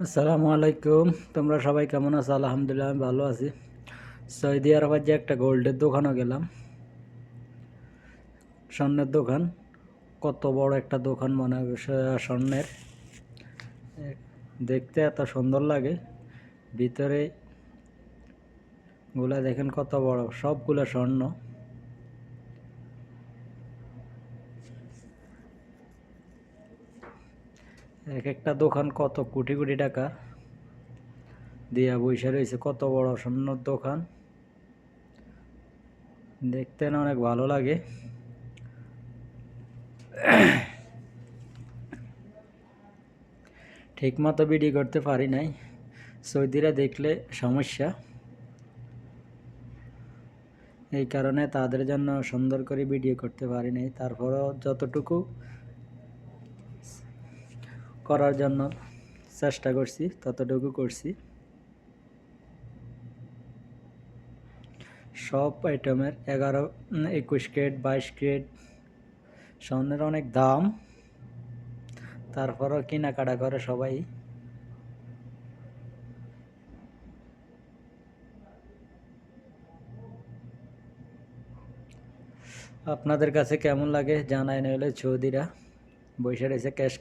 আসসালামু আলাইকুম। তোমরা সবাই কেমন আছো? আলহামদুলিল্লাহ আমি ভালো আছি। সৌদি আরবের যে একটা গোল্ডের দোকানও গেলাম, স্বর্ণের দোকান। কত বড় একটা দোকান মনে হয় স্বর্ণের। দেখতে এত সুন্দর লাগে। ভিতরে গুলা দেখেন কত বড়, সবগুলো স্বর্ণ। এক একটা দোকান কত কোটি কোটি টাকা দিয়া বইসা রয়েছে। কত বড় স্বর্ণের দোকান, দেখতে না অনেক ভালো লাগে। ঠিকমতো ভিডিও করতে পারি নাই, সৌদিরা দেখলে সমস্যা, এই কারণে তাদের জন্য সুন্দর করে ভিডিও করতে পারি নাই। তারপরও যতটুকু করার জন্য চেষ্টা করছি ততটুকু করছি। সব আইটেমের 11, 21 ক্যারেট, 22 ক্যারেট স্বর্ণের অনেক দাম, তারপরও কেনাকাটা করে সবাই। আপনাদের কাছে কেমন লাগে জানাই, নইলে সৌদিরা বসে রয়েছে ক্যাশ